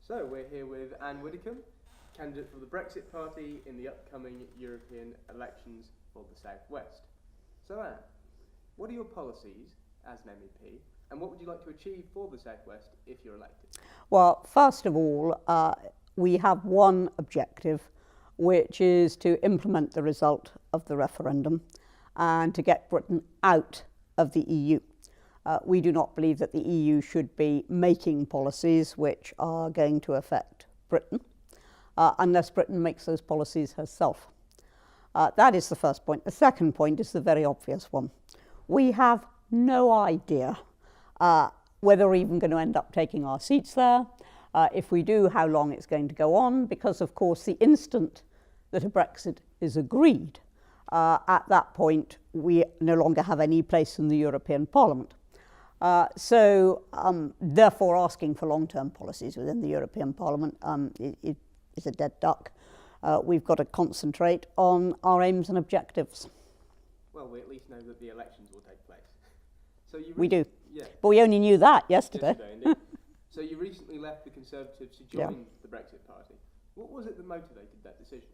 So we're here with Anne Widdecombe, candidate for the Brexit Party in the upcoming European elections for the South West. So Anne, what are your policies as an MEP, and what would you like to achieve for the South West if you're elected? Well, first of all, we have one objective, which is to implement the result of the referendum and to get Britain out of the EU. We do not believe that the EU should be making policies which are going to affect Britain unless Britain makes those policies herself. That is the first point. The second point is the very obvious one. We have no idea whether we're even going to end up taking our seats there. If we do, how long it's going to go on, because of course the instant that a Brexit is agreed, at that point we no longer have any place in the European Parliament. Therefore asking for long-term policies within the European Parliament is a dead duck. We've got to concentrate on our aims and objectives. Well, we at least know that the elections will take place. We do. Yeah. But we only knew that yesterday. Indeed. So you recently left the Conservatives to join the Brexit Party. What was it that motivated that decision?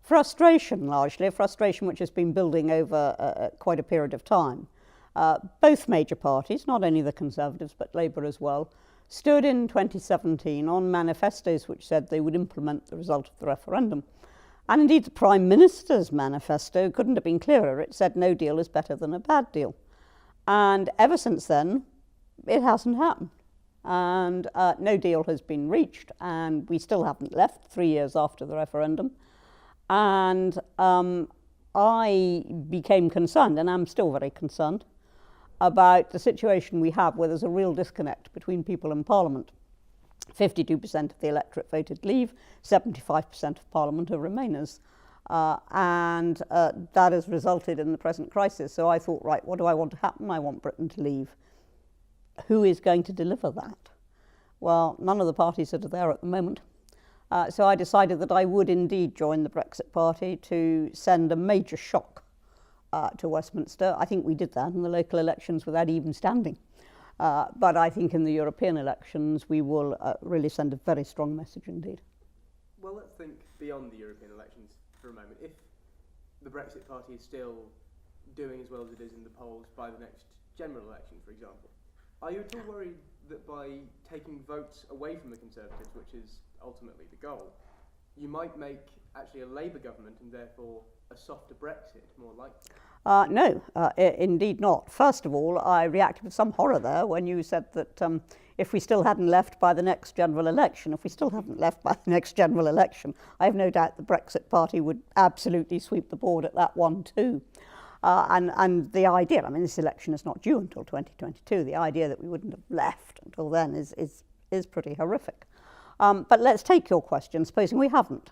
Frustration, largely, a frustration which has been building over quite a period of time. Both major parties, not only the Conservatives but Labour as well, stood in 2017 on manifestos which said they would implement the result of the referendum. And indeed the Prime Minister's manifesto couldn't have been clearer. It said no deal is better than a bad deal. And ever since then, it hasn't happened. And no deal has been reached, and we still haven't left 3 years after the referendum. And I became concerned, and I'm still very concerned, about the situation we have where there's a real disconnect between people and Parliament. 52% of the electorate voted leave, 75% of Parliament are Remainers. And that has resulted in the present crisis. So I thought, right, what do I want to happen? I want Britain to leave. Who is going to deliver that? Well, none of the parties that are there at the moment. So I decided that I would indeed join the Brexit Party to send a major shock to Westminster. I think we did that in the local elections without even standing. But I think in the European elections we will really send a very strong message indeed. Well, let's think beyond the European elections for a moment. If the Brexit Party is still doing as well as it is in the polls by the next general election, for example, are you at all worried that by taking votes away from the Conservatives, which is ultimately the goal, you might make actually a Labour government and therefore a softer Brexit more likely? No, indeed not. First of all, I reacted with some horror there when you said that if we still hadn't left by the next general election, I have no doubt the Brexit Party would absolutely sweep the board at that one too. And the idea, I mean, this election is not due until 2022, the idea that we wouldn't have left until then is pretty horrific. But let's take your question, supposing we haven't.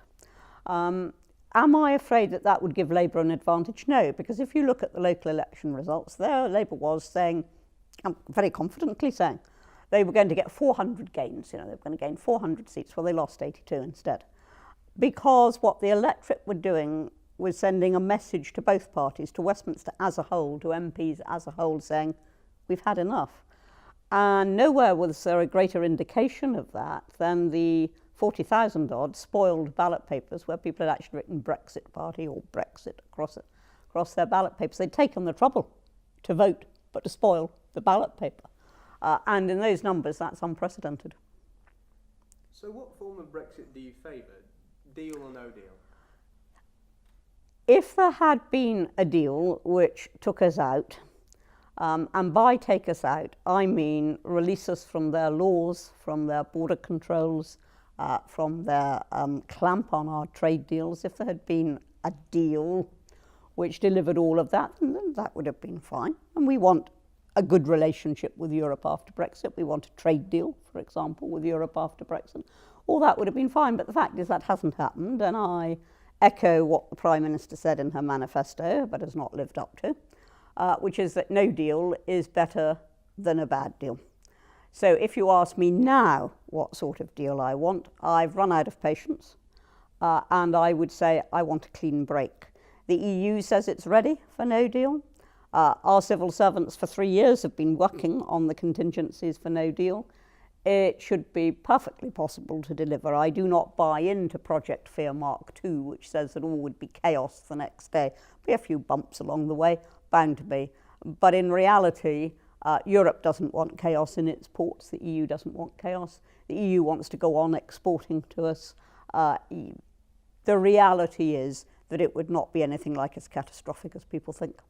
Am I afraid that that would give Labour an advantage? No, because if you look at the local election results, there Labour was saying, very confidently saying, they were going to get 400 gains, they were going to gain 400 seats, well they lost 82 instead. Because what the electorate were doing was sending a message to both parties, to Westminster as a whole, to MPs as a whole, saying, we've had enough. And nowhere was there a greater indication of that than the 40,000 odd spoiled ballot papers where people had actually written Brexit Party or Brexit across their ballot papers. They'd taken the trouble to vote, but to spoil the ballot paper. And in those numbers, that's unprecedented. So what form of Brexit do you favour? Deal or no deal? If there had been a deal which took us out, and by take us out, I mean release us from their laws, from their border controls, from their clamp on our trade deals. If there had been a deal which delivered all of that, then that would have been fine. And we want a good relationship with Europe after Brexit. We want a trade deal, for example, with Europe after Brexit. All that would have been fine, but the fact is that hasn't happened, and I echo what the Prime Minister said in her manifesto, but has not lived up to, which is that no deal is better than a bad deal. So if you ask me now what sort of deal I want, I've run out of patience, and I would say I want a clean break. The EU says it's ready for no deal. Our civil servants for 3 years have been working on the contingencies for no deal. it should be perfectly possible to deliver. I do not buy into Project Fear Mark II, which says that all would be chaos the next day. Be a few bumps along the way, bound to be. But in reality, Europe doesn't want chaos in its ports. The EU doesn't want chaos. The EU wants to go on exporting to us. The reality is that it would not be anything like as catastrophic as people think.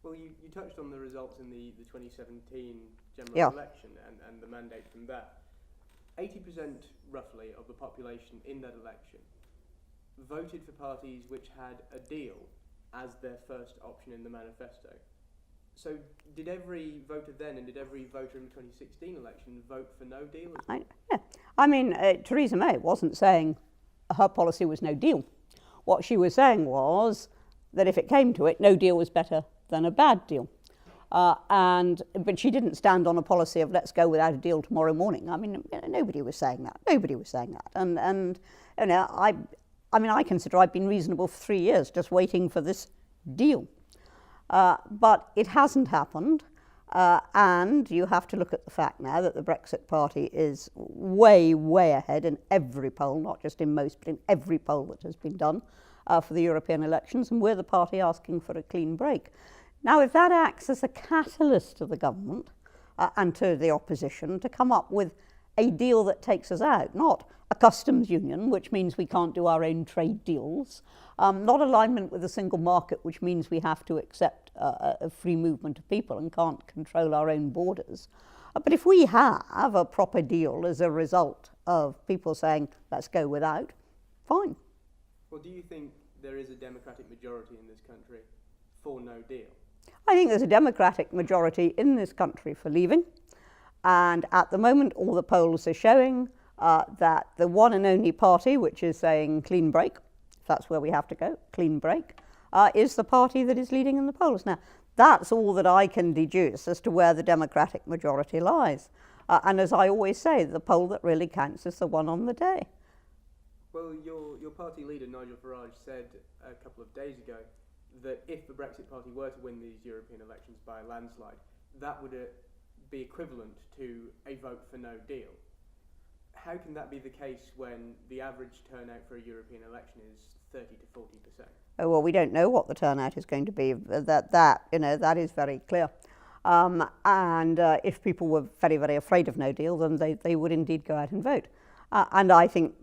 Well, you touched on the results in the 2017 general election and the mandate from that. 80% roughly of the population in that election voted for parties which had a deal as their first option in the manifesto. So did every voter then and did every voter in the 2016 election vote for no deal? I mean, Theresa May wasn't saying her policy was no deal. What she was saying was that if it came to it, no deal was better than a bad deal. But she didn't stand on a policy of let's go without a deal tomorrow morning. I mean, nobody was saying that. Nobody was saying that. And you know, I consider I've been reasonable for 3 years just waiting for this deal. But it hasn't happened. And you have to look at the fact now that the Brexit Party is way, way ahead in every poll, not just in most, but in every poll that has been done for the European elections, and we're the party asking for a clean break. Now, if that acts as a catalyst to the government and to the opposition to come up with a deal that takes us out, not a customs union, which means we can't do our own trade deals, not alignment with the single market, which means we have to accept a free movement of people and can't control our own borders. But if we have a proper deal as a result of people saying, let's go without, fine. Well, do you think there is a democratic majority in this country for no deal? I think there's a democratic majority in this country for leaving. And at the moment, all the polls are showing that the one and only party, which is saying clean break, if that's where we have to go, clean break, is the party that is leading in the polls. Now, that's all that I can deduce as to where the democratic majority lies. And as I always say, the poll that really counts is the one on the day. Well, your party leader, Nigel Farage, said a couple of days ago that if the Brexit Party were to win these European elections by a landslide, that would be equivalent to a vote for no deal. How can that be the case when the average turnout for a European election is 30 to 40%? Oh, well, we don't know what the turnout is going to be. That is very clear. And if people were very, very afraid of no deal, then they would indeed go out and vote. And I think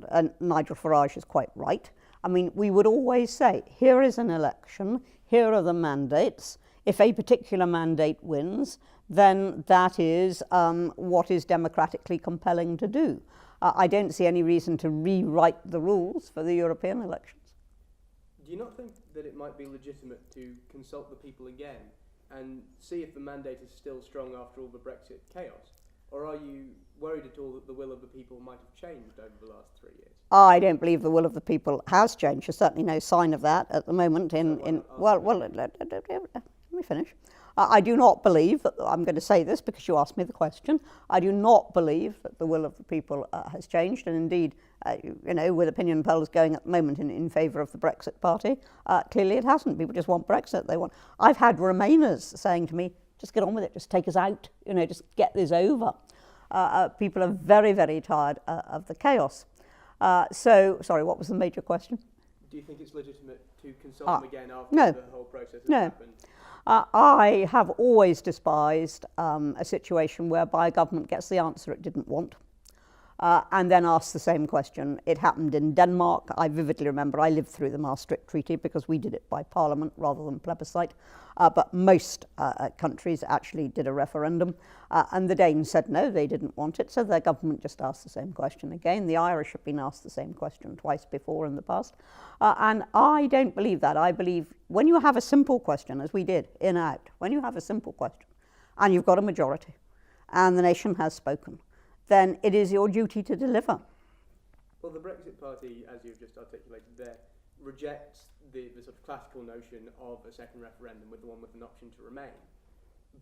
Nigel Farage is quite right. I mean, we would always say, here is an election, here are the mandates. If a particular mandate wins, then that is what is democratically compelling to do. I don't see any reason to rewrite the rules for the European elections. Do you not think that it might be legitimate to consult the people again and see if the mandate is still strong after all the Brexit chaos? Or are you worried at all that the will of the people might have changed over the last 3 years? I don't believe the will of the people has changed. There's certainly no sign of that at the moment. Let me finish. I do not believe that, I'm going to say this because you asked me the question, I do not believe that the will of the people has changed, and indeed, with opinion polls going at the moment in favour of the Brexit Party, clearly it hasn't. People just want Brexit. I've had Remainers saying to me, just get on with it, just take us out, just get this over. People are very, very tired of the chaos. Sorry, what was the major question? Do you think it's legitimate to consult them again after the whole process has happened? I have always despised a situation whereby a government gets the answer it didn't want and then asks the same question. It happened in Denmark. I vividly remember I lived through the Maastricht Treaty because we did it by parliament rather than plebiscite. But most countries actually did a referendum. And the Danes said no, they didn't want it. So their government just asked the same question again. The Irish have been asked the same question twice before in the past. And I don't believe that. I believe when you have a simple question, as we did, in out, when you have a simple question and you've got a majority and the nation has spoken, then it is your duty to deliver. Well, the Brexit Party, as you've just articulated there, rejects the sort of classical notion of a second referendum with the one with an option to remain.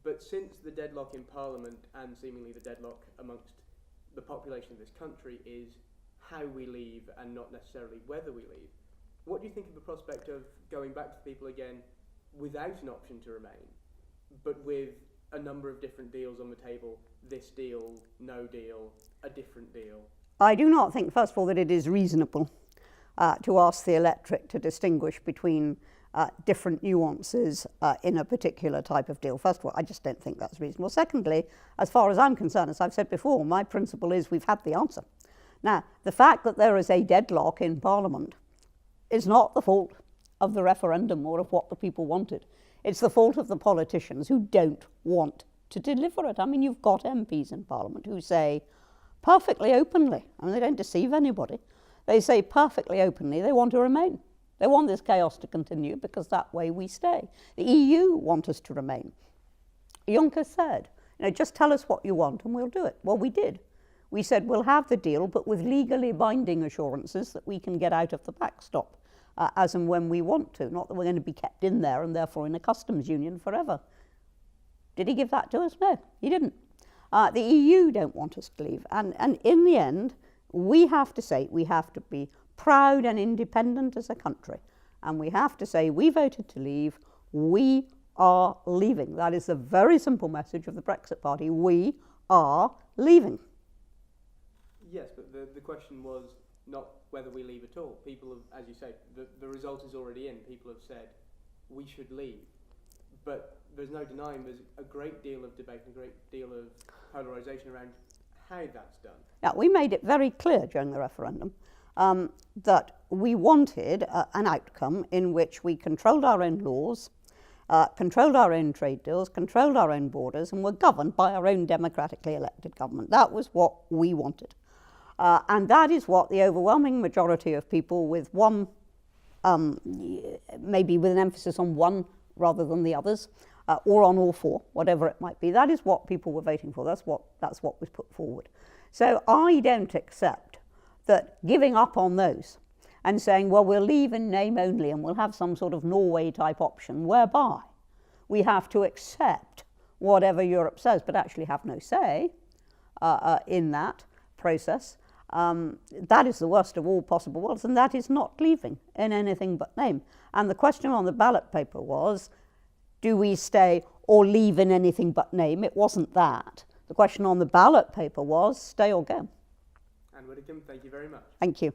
But since the deadlock in Parliament and seemingly the deadlock amongst the population of this country is how we leave and not necessarily whether we leave, what do you think of the prospect of going back to people again without an option to remain, but with a number of different deals on the table, this deal, no deal, a different deal? I do not think, first of all, that it is reasonable to ask the electorate to distinguish between different nuances in a particular type of deal. First of all, I just don't think that's reasonable. Secondly, as far as I'm concerned, as I've said before, my principle is we've had the answer. Now, the fact that there is a deadlock in Parliament is not the fault of the referendum or of what the people wanted. It's the fault of the politicians who don't want to deliver it. I mean, you've got MPs in Parliament who say perfectly openly, I mean, they don't deceive anybody, they say perfectly openly they want to remain. They want this chaos to continue because that way we stay. The EU want us to remain. Juncker said, just tell us what you want and we'll do it. Well, we did. We said we'll have the deal, but with legally binding assurances that we can get out of the backstop as and when we want to, not that we're going to be kept in there and therefore in a customs union forever. Did he give that to us? No, he didn't. The EU don't want us to leave. And in the end, we have to say, we have to be proud and independent as a country. And we have to say, we voted to leave, we are leaving. That is the very simple message of the Brexit Party. We are leaving. Yes, but the question was not whether we leave at all. People have, as you say, the result is already in. People have said we should leave. But there's no denying there's a great deal of debate and a great deal of polarisation around how that's done. Now, we made it very clear during the referendum that we wanted an outcome in which we controlled our own laws, controlled our own trade deals, controlled our own borders, and were governed by our own democratically elected government. That was what we wanted. And that is what the overwhelming majority of people with one, maybe with an emphasis on one rather than the others, or on all four, whatever it might be, that is what people were voting for. That's what was put forward. So I don't accept that giving up on those and saying, well, we'll leave in name only and we'll have some sort of Norway-type option whereby we have to accept whatever Europe says but actually have no say in that process. That is the worst of all possible worlds, and that is not leaving in anything but name. And the question on the ballot paper was, do we stay or leave in anything but name? It wasn't that. The question on the ballot paper was, stay or go. And Widdecombe, thank you very much. Thank you.